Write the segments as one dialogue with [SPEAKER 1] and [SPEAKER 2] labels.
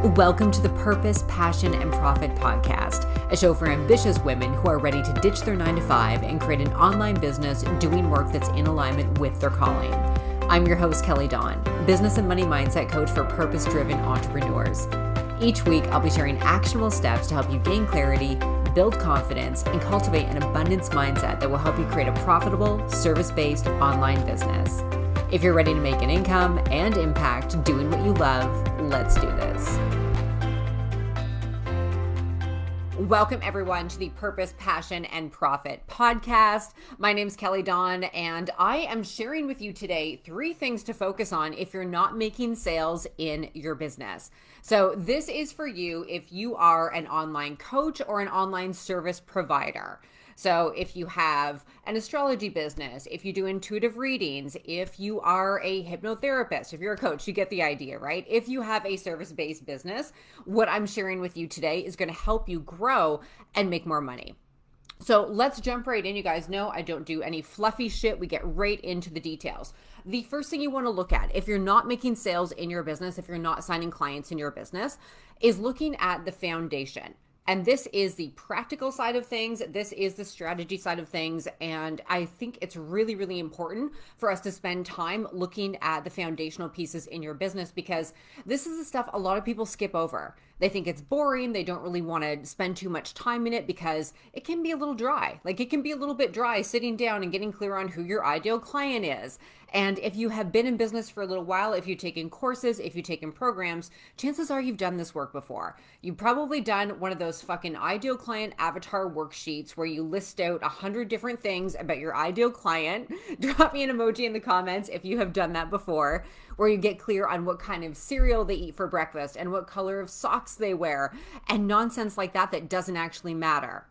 [SPEAKER 1] Welcome to the Purpose, Passion, and Profit podcast, a show for ambitious women who are ready to ditch their 9-to-5 and create an online business doing work that's in alignment with their calling. I'm your host, Kelly Dawn, business and money mindset coach for purpose-driven entrepreneurs. Each week, I'll be sharing actionable steps to help you gain clarity, build confidence, and cultivate an abundance mindset that will help you create a profitable, service-based online business. If you're ready to make an income and impact doing what you love, let's do this. Welcome everyone to the Purpose, Passion, and Profit podcast. My name's Kelly Dawn, and I am sharing with you today 3 things to focus on if you're not making sales in your business. So this is for you if you are an online coach or an online service provider. So if you have an astrology business, if you do intuitive readings, if you are a hypnotherapist, if you're a coach, you get the idea, right? If you have a service-based business, what I'm sharing with you today is going to help you grow and make more money. So let's jump right in. You guys know I don't do any fluffy shit. We get right into the details. The first thing you want to look at, if you're not making sales in your business, if you're not signing clients in your business, is looking at the foundation. And this is the practical side of things. This is the strategy side of things. And I think it's really, really important for us to spend time looking at the foundational pieces in your business, because this is the stuff a lot of people skip over. They think it's boring. They don't really want to spend too much time in it because it can be a little dry. Like it can be a little bit dry sitting down and getting clear on who your ideal client is. And if you have been in business for a little while, if you've taken courses, if you've taken programs, chances are you've done this work before. You've probably done one of those fucking ideal client avatar worksheets where you list out 100 different things about your ideal client. Drop me an emoji in the comments if you have done that before, where you get clear on what kind of cereal they eat for breakfast and what color of socks they wear and nonsense like that that doesn't actually matter.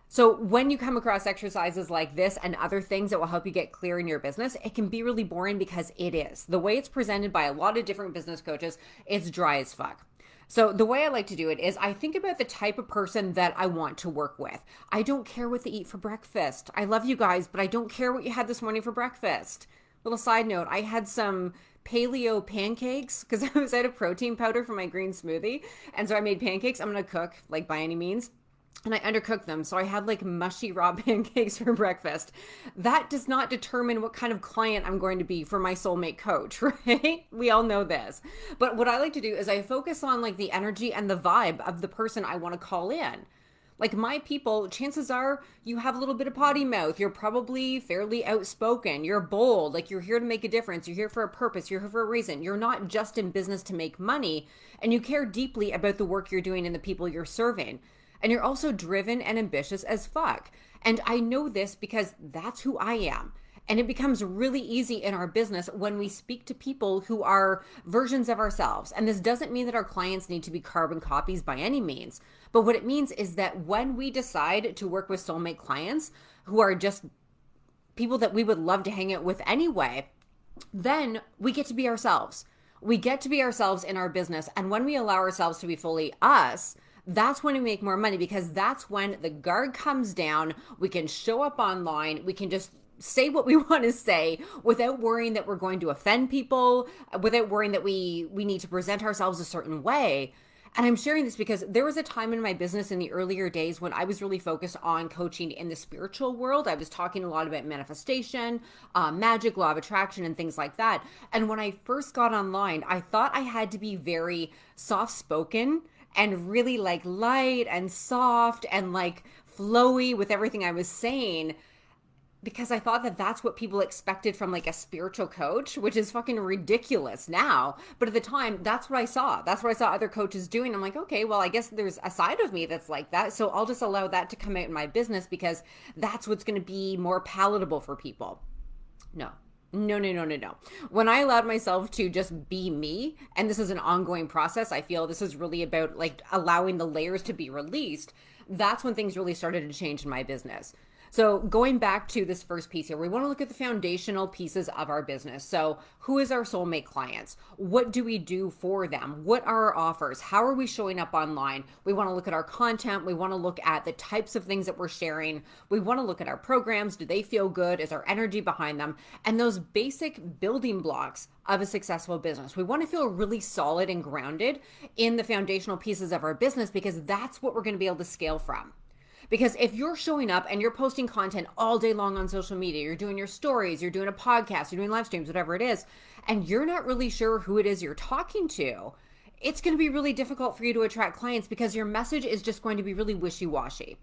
[SPEAKER 1] So when you come across exercises like this and other things that will help you get clear in your business, it can be really boring because it is. The way it's presented by a lot of different business coaches, it's dry as fuck. So the way I like to do it is I think about the type of person that I want to work with. I don't care what they eat for breakfast. I love you guys, but I don't care what you had this morning for breakfast. Little side note, I had some paleo pancakes because I was out of protein powder for my green smoothie. And so I made pancakes. I'm going to cook like by any means. And I undercooked them. So I had like mushy raw pancakes for breakfast. That does not determine what kind of client I'm going to be for my soulmate coach, right? We all know this. But what I like to do is I focus on like the energy and the vibe of the person I want to call in. Like my people, chances are you have a little bit of potty mouth. You're probably fairly outspoken. You're bold. Like you're here to make a difference. You're here for a purpose. You're here for a reason. You're not just in business to make money. And you care deeply about the work you're doing and the people you're serving. And you're also driven and ambitious as fuck. And I know this because that's who I am. And it becomes really easy in our business when we speak to people who are versions of ourselves. And this doesn't mean that our clients need to be carbon copies by any means. But what it means is that when we decide to work with soulmate clients who are just people that we would love to hang out with anyway, then we get to be ourselves. We get to be ourselves in our business. And when we allow ourselves to be fully us, that's when we make more money, because that's when the guard comes down. We can show up online. We can just say what we want to say without worrying that we're going to offend people, without worrying that we need to present ourselves a certain way. And I'm sharing this because there was a time in my business in the earlier days when I was really focused on coaching in the spiritual world. I was talking a lot about manifestation, magic, law of attraction, and things like that. And when I first got online, I thought I had to be very soft-spoken and really like light and soft and like flowy with everything I was saying, because I thought that that's what people expected from like a spiritual coach, which is fucking ridiculous now. But at the time, that's what I saw. That's what I saw other coaches doing. I'm like, okay, well, I guess there's a side of me that's like that. So I'll just allow that to come out in my business because that's what's going to be more palatable for people. No. When I allowed myself to just be me, and this is an ongoing process, I feel this is really about like allowing the layers to be released. That's when things really started to change in my business. So going back to this first piece here, we want to look at the foundational pieces of our business. So who is our soulmate clients? What do we do for them? What are our offers? How are we showing up online? We want to look at our content. We want to look at the types of things that we're sharing. We want to look at our programs. Do they feel good? Is our energy behind them? And those basic building blocks of a successful business. We want to feel really solid and grounded in the foundational pieces of our business, because that's what we're going to be able to scale from. Because if you're showing up and you're posting content all day long on social media, you're doing your stories, you're doing a podcast, you're doing live streams, whatever it is, and you're not really sure who it is you're talking to, it's going to be really difficult for you to attract clients, because your message is just going to be really wishy-washy.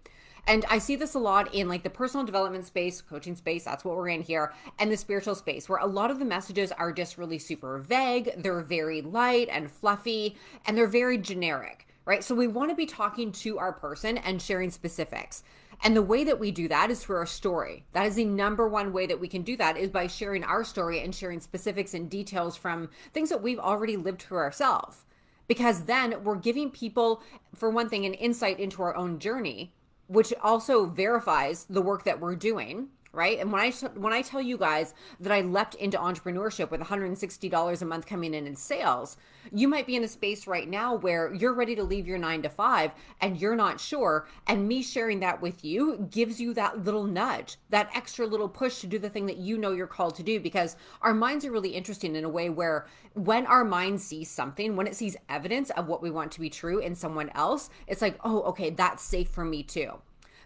[SPEAKER 1] And I see this a lot in like the personal development space, coaching space, that's what we're in here, and the spiritual space, where a lot of the messages are just really super vague. They're very light and fluffy, and they're very generic. Right? So we want to be talking to our person and sharing specifics. And the way that we do that is through our story. That is the number one way that we can do that, is by sharing our story and sharing specifics and details from things that we've already lived through ourselves. Because then we're giving people, for one thing, an insight into our own journey, which also verifies the work that we're doing. Right? And when I tell you guys that I leapt into entrepreneurship with $160 a month coming in sales, you might be in a space right now where you're ready to leave your 9 to 5 and you're not sure. And me sharing that with you gives you that little nudge, that extra little push to do the thing that you know you're called to do, because our minds are really interesting in a way where when our mind sees something, when it sees evidence of what we want to be true in someone else, it's like, oh, okay, that's safe for me too.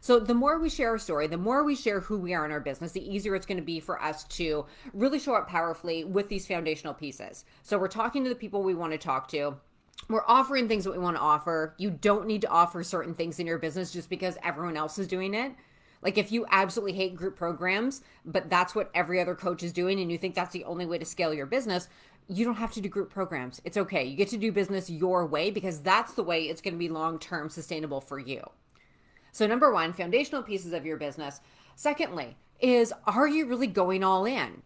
[SPEAKER 1] So the more we share our story, the more we share who we are in our business, the easier it's going to be for us to really show up powerfully with these foundational pieces. So we're talking to the people we want to talk to. We're offering things that we want to offer. You don't need to offer certain things in your business just because everyone else is doing it. Like if you absolutely hate group programs, but that's what every other coach is doing, and you think that's the only way to scale your business, you don't have to do group programs. It's okay. You get to do business your way, because that's the way it's going to be long-term sustainable for you. So number one, foundational pieces of your business. Secondly, is, are you really going all in?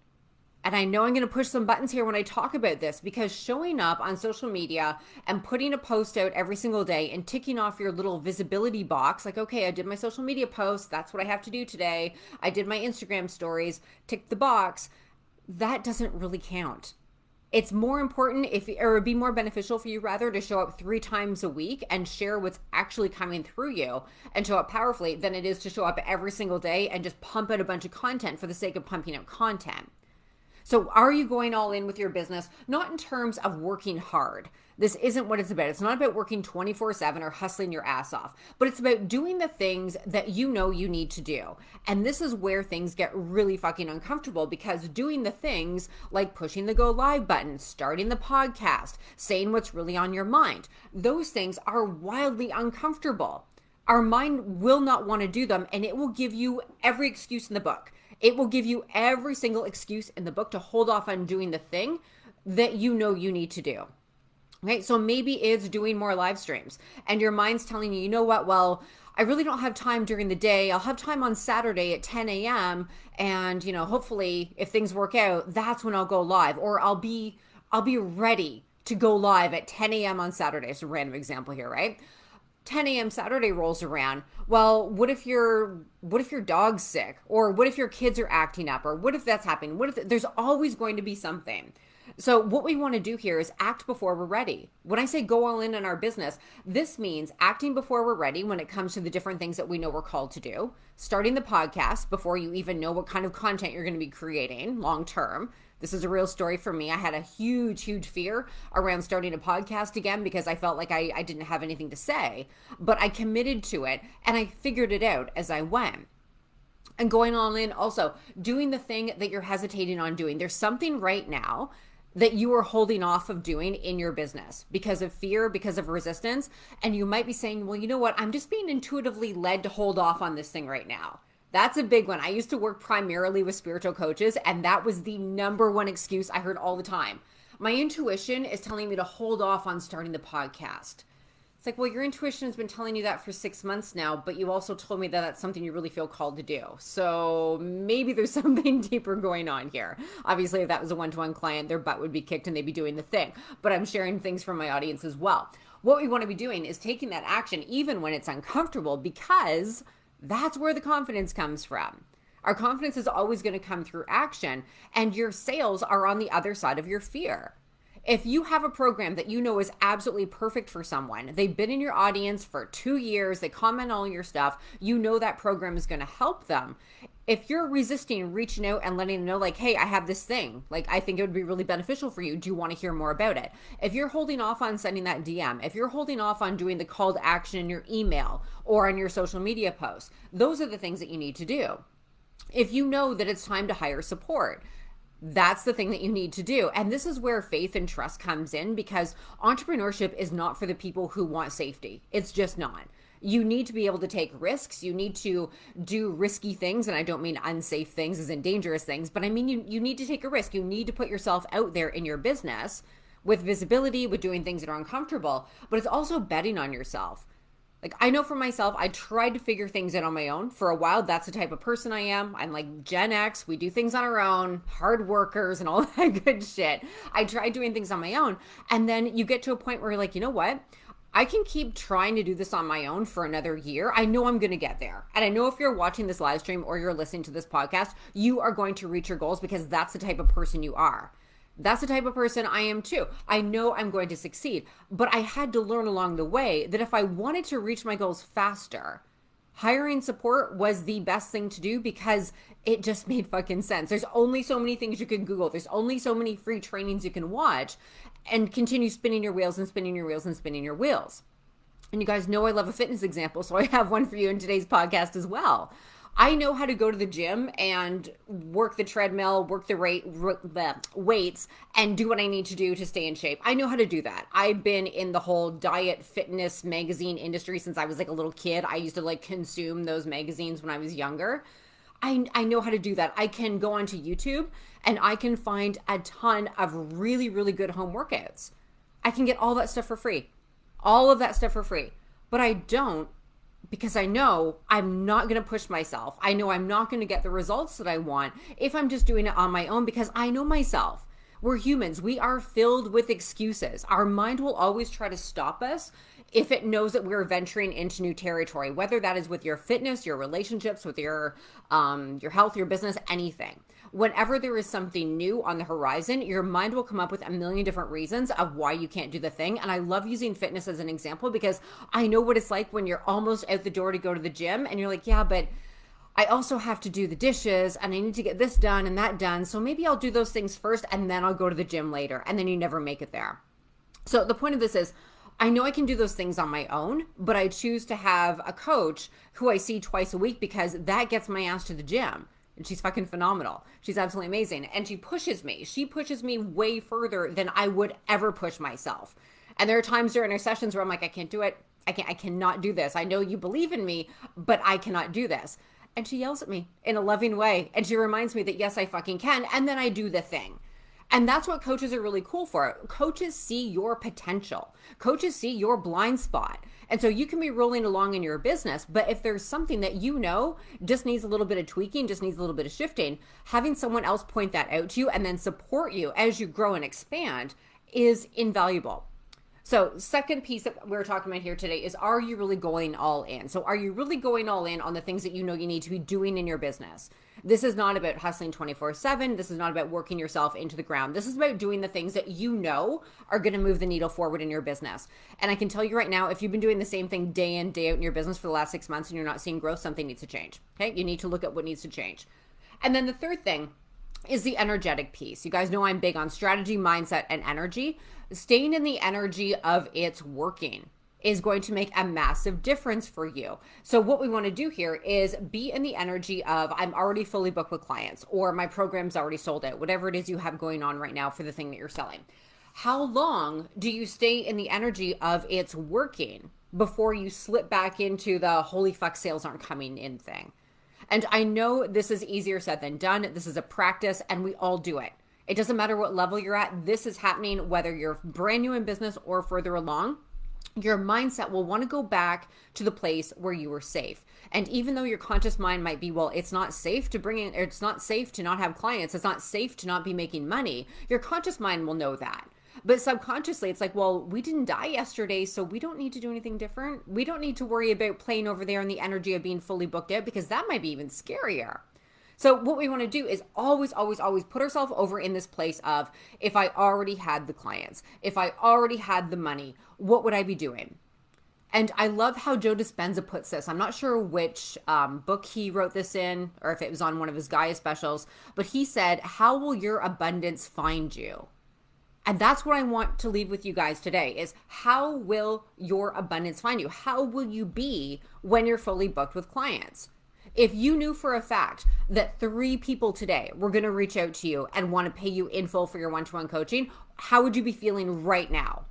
[SPEAKER 1] And I know I'm going to push some buttons here when I talk about this, because showing up on social media and putting a post out every single day and ticking off your little visibility box, like, okay, I did my social media post, that's what I have to do today. I did my Instagram stories, tick the box. That doesn't really count. It's more important, or it'd be more beneficial for you rather to show up 3 times a week and share what's actually coming through you and show up powerfully, than it is to show up every single day and just pump out a bunch of content for the sake of pumping out content. So are you going all in with your business? Not in terms of working hard. This isn't what it's about. It's not about working 24/7 or hustling your ass off, but it's about doing the things that you know you need to do. And this is where things get really fucking uncomfortable, because doing the things like pushing the go live button, starting the podcast, saying what's really on your mind, those things are wildly uncomfortable. Our mind will not want to do them, and it will give you every excuse in the book. It will give you every single excuse in the book to hold off on doing the thing that you know you need to do. Okay, so maybe it's doing more live streams and your mind's telling you, you know what, well, I really don't have time during the day. I'll have time on Saturday at 10 a.m. And, hopefully if things work out, that's when I'll go live, or I'll be ready to go live at 10 a.m. on Saturday. It's a random example here, right? 10 a.m. Saturday rolls around. Well, what if your dog's sick? Or what if your kids are acting up? Or what if that's happening? What if there's always going to be something? So what we want to do here is act before we're ready. When I say go all in our business, this means acting before we're ready when it comes to the different things that we know we're called to do. Starting the podcast before you even know what kind of content you're going to be creating long term. This is a real story for me. I had a huge fear around starting a podcast again, because I felt like I didn't have anything to say, but I committed to it and I figured it out as I went. And going all in, also doing the thing that you're hesitating on doing. There's something right now that you are holding off of doing in your business because of fear, because of resistance. And you might be saying, well, you know what? I'm just being intuitively led to hold off on this thing right now. That's a big one. I used to work primarily with spiritual coaches, and that was the number one excuse I heard all the time. My intuition is telling me to hold off on starting the podcast. It's like, well, your intuition has been telling you that for 6 months now, but you also told me that that's something you really feel called to do. So maybe there's something deeper going on here. Obviously, if that was a one-to-one client, their butt would be kicked and they'd be doing the thing. But I'm sharing things from my audience as well. What we want to be doing is taking that action even when it's uncomfortable, because That's where the confidence comes from. Our confidence is always going to come through action, and your sales are on the other side of your fear. If you have a program that you know is absolutely perfect for someone, they've been in your audience for 2 years, they comment on all your stuff, you know that program is going to help them. If you're resisting reaching out and letting them know, like, hey, I have this thing, like, I think it would be really beneficial for you. Do you want to hear more about it? If you're holding off on sending that DM, if you're holding off on doing the call to action in your email or on your social media posts, those are the things that you need to do. If you know that it's time to hire support, that's the thing that you need to do. And this is where faith and trust comes in, because entrepreneurship is not for the people who want safety. It's just not. You need to be able to take risks. You need to do risky things. And I don't mean unsafe things as in dangerous things, but I mean, you need to take a risk. You need to put yourself out there in your business with visibility, with doing things that are uncomfortable, but it's also betting on yourself. Like, I know for myself, I tried to figure things out on my own. For a while, that's the type of person I am. I'm like Gen X. We do things on our own, hard workers and all that good shit. I tried doing things on my own. And then you get to a point where you're like, you know what? I can keep trying to do this on my own for another year. I know I'm going to get there. And I know if you're watching this live stream or you're listening to this podcast, you are going to reach your goals because that's the type of person you are. That's the type of person I am too. I know I'm going to succeed, but I had to learn along the way that if I wanted to reach my goals faster, hiring support was the best thing to do because it just made fucking sense. There's only so many things you can Google. There's only so many free trainings you can watch and continue spinning your wheels and spinning your wheels and spinning your wheels. And you guys know I love a fitness example, so I have one for you in today's podcast as well. I know how to go to the gym and work the treadmill, work the weights, and do what I need to do to stay in shape. I know how to do that. I've been in the whole diet fitness magazine industry since I was like a little kid. I used to like consume those magazines when I was younger. I know how to do that. I can go onto YouTube and I can find a ton of really, really good home workouts. I can get all that stuff for free. All of that stuff for free. But I don't, because I know I'm not going to push myself. I know I'm not going to get the results that I want if I'm just doing it on my own, because I know myself. We're humans. We are filled with excuses. Our mind will always try to stop us if it knows that we're venturing into new territory, whether that is with your fitness, your relationships, with your health, your business, anything. Whenever there is something new on the horizon, your mind will come up with a million different reasons of why you can't do the thing. And I love using fitness as an example because I know what it's like when you're almost out the door to go to the gym and you're like, yeah, but I also have to do the dishes and I need to get this done and that done. So maybe I'll do those things first and then I'll go to the gym later. And then you never make it there. So the point of this is, I know I can do those things on my own, but I choose to have a coach who I see twice a week because that gets my ass to the gym. And she's fucking phenomenal. She's absolutely amazing. And she pushes me. She pushes me way further than I would ever push myself. And there are times during our sessions where I'm like, I can't do it. I cannot do this. I know you believe in me, but I cannot do this. And she yells at me in a loving way. And she reminds me that yes, I fucking can. And then I do the thing. And that's what coaches are really cool for. Coaches see your potential. Coaches see your blind spot. And so you can be rolling along in your business, but if there's something that you know just needs a little bit of tweaking, just needs a little bit of shifting, having someone else point that out to you and then support you as you grow and expand is invaluable. So second piece that we're talking about here today is, are you really going all in? So are you really going all in on the things that you know you need to be doing in your business? This is not about hustling 24/7. This is not about working yourself into the ground. This is about doing the things that you know are going to move the needle forward in your business. And I can tell you right now, if you've been doing the same thing day in, day out in your business for the last 6 months and you're not seeing growth, something needs to change. Okay. You need to look at what needs to change. And then the third thing is the energetic piece. You guys know I'm big on strategy, mindset, and energy. Staying in the energy of it's working is going to make a massive difference for you. So what we want to do here is be in the energy of I'm already fully booked with clients, or my program's already sold out, whatever it is you have going on right now for the thing that you're selling. How long do you stay in the energy of it's working before you slip back into the holy fuck, sales aren't coming in thing? And I know this is easier said than done. This is a practice and we all do it. It doesn't matter what level you're at. This is happening whether you're brand new in business or further along. Your mindset will want to go back to the place where you were safe. And even though your conscious mind might be, well, it's not safe to bring in, it's not safe to not have clients, it's not safe to not be making money, your conscious mind will know that. But subconsciously, it's like, well, we didn't die yesterday, so we don't need to do anything different. We don't need to worry about playing over there in the energy of being fully booked out, because that might be even scarier. So what we want to do is always, always, always put ourselves over in this place of, if I already had the clients, if I already had the money, what would I be doing? And I love how Joe Dispenza puts this. I'm not sure which book he wrote this in, or if it was on one of his Gaia specials, but he said, how will your abundance find you? And that's what I want to leave with you guys today is, how will your abundance find you? How will you be when you're fully booked with clients? If you knew for a fact that 3 people today were going to reach out to you and want to pay you in full for your one-to-one coaching, how would you be feeling right now?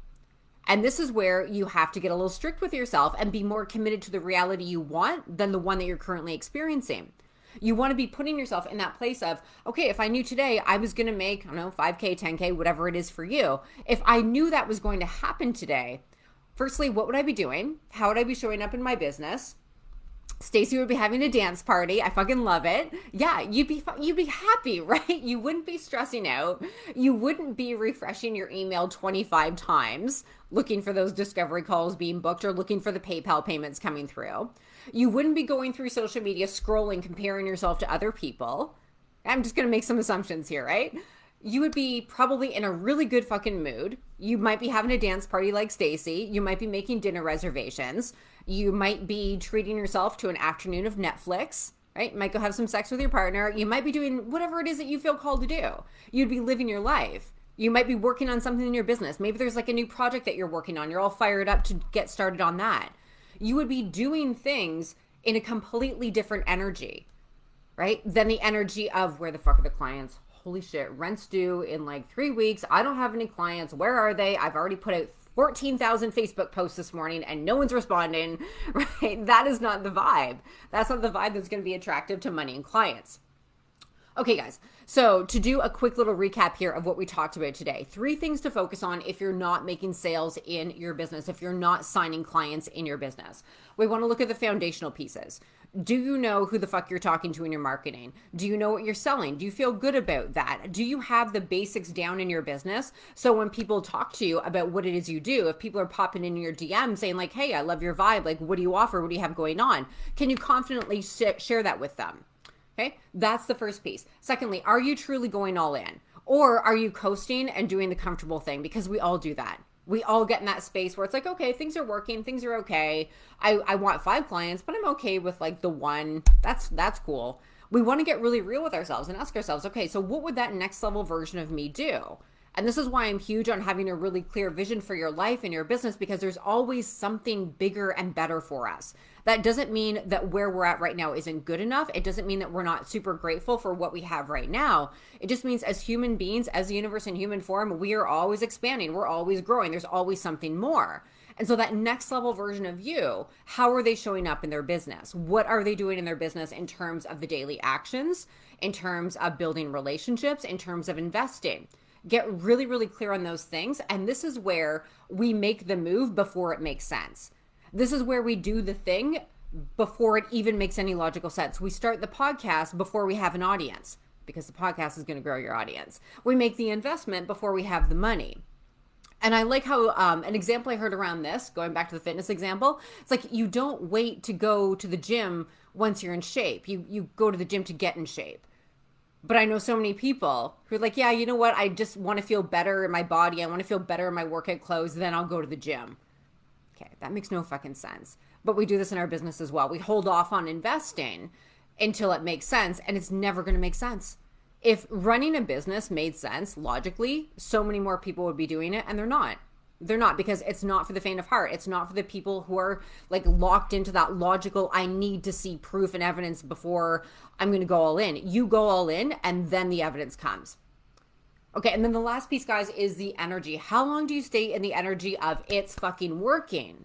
[SPEAKER 1] And this is where you have to get a little strict with yourself and be more committed to the reality you want than the one that you're currently experiencing. You want to be putting yourself in that place of, okay, if I knew today I was going to make, I don't know, 5K, 10K, whatever it is for you. If I knew that was going to happen today, firstly, what would I be doing? How would I be showing up in my business? Stacy would be having a dance party. I fucking love it. Yeah, you'd be happy, right? You wouldn't be stressing out. You wouldn't be refreshing your email 25 times looking for those discovery calls being booked or looking for the PayPal payments coming through. You wouldn't be going through social media scrolling, comparing yourself to other people. I'm just going to make some assumptions here, right? You would be probably in a really good fucking mood. You might be having a dance party like Stacy. You might be making dinner reservations. You might be treating yourself to an afternoon of Netflix, right? You might go have some sex with your partner. You might be doing whatever it is that you feel called to do. You'd be living your life. You might be working on something in your business. Maybe there's like a new project that you're working on. You're all fired up to get started on that. You would be doing things in a completely different energy, right? Than the energy of, where the fuck are the clients? Holy shit, rent's due in like 3 weeks. I don't have any clients. Where are they? I've already put out 14,000 Facebook posts this morning and no one's responding, right? That is not the vibe. That's not the vibe that's going to be attractive to money and clients. Okay, guys, so to do a quick little recap here of what we talked about today, 3 things to focus on if you're not making sales in your business, if you're not signing clients in your business. We want to look at the foundational pieces. Do you know who the fuck you're talking to in your marketing? Do you know what you're selling? Do you feel good about that? Do you have the basics down in your business? So when people talk to you about what it is you do, if people are popping in your DM saying like, hey, I love your vibe, like, what do you offer? What do you have going on? Can you confidently share that with them? Okay, that's the first piece. Secondly, are you truly going all in? Or are you coasting and doing the comfortable thing? Because we all do that. We all get in that space where it's like, okay, things are working, things are okay. I want 5 clients, but I'm okay with like the 1. That's cool. We want to get really real with ourselves and ask ourselves, okay, so what would that next level version of me do? And this is why I'm huge on having a really clear vision for your life and your business, because there's always something bigger and better for us. That doesn't mean that where we're at right now isn't good enough. It doesn't mean that we're not super grateful for what we have right now. It just means as human beings, as the universe in human form, we are always expanding. We're always growing. There's always something more. And so that next level version of you, how are they showing up in their business? What are they doing in their business in terms of the daily actions, in terms of building relationships, in terms of investing? Get really, really clear on those things. And this is where we make the move before it makes sense. This is where we do the thing before it even makes any logical sense. We start the podcast before we have an audience, because the podcast is going to grow your audience. We make the investment before we have the money. And I like how an example I heard around this, going back to the fitness example, it's like you don't wait to go to the gym once you're in shape. You go to the gym to get in shape. But I know so many people who are like, yeah, you know what? I just want to feel better in my body. I want to feel better in my workout clothes. Then I'll go to the gym. Okay, that makes no fucking sense. But we do this in our business as well. We hold off on investing until it makes sense, and it's never going to make sense. If running a business made sense logically, so many more people would be doing it, and they're not. They're not, because it's not for the faint of heart. It's not for the people who are like locked into that logical, I need to see proof and evidence before I'm going to go all in. You go all in, and then the evidence comes. Okay, and then the last piece, guys, is the energy. How long do you stay in the energy of it's fucking working?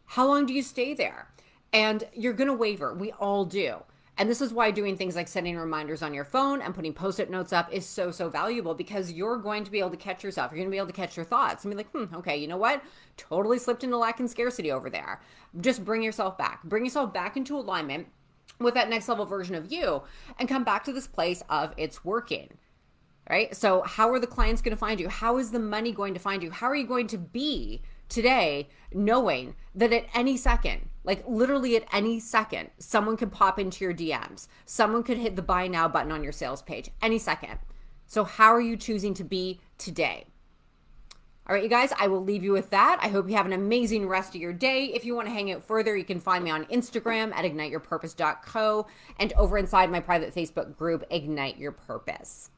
[SPEAKER 1] How long do you stay there? And you're going to waver. We all do. And this is why doing things like setting reminders on your phone and putting post-it notes up is so, so valuable, because you're going to be able to catch yourself. You're going to be able to catch your thoughts and be like, okay, you know what? Totally slipped into lack and scarcity over there. Just bring yourself back. Bring yourself back into alignment with that next level version of you and come back to this place of it's working. right? So how are the clients going to find you? How is the money going to find you? How are you going to be today knowing that at any second, like literally at any second, someone could pop into your DMs, someone could hit the buy now button on your sales page any second. So how are you choosing to be today? All right, you guys, I will leave you with that. I hope you have an amazing rest of your day. If you want to hang out further, you can find me on Instagram at igniteyourpurpose.co and over inside my private Facebook group, Ignite Your Purpose.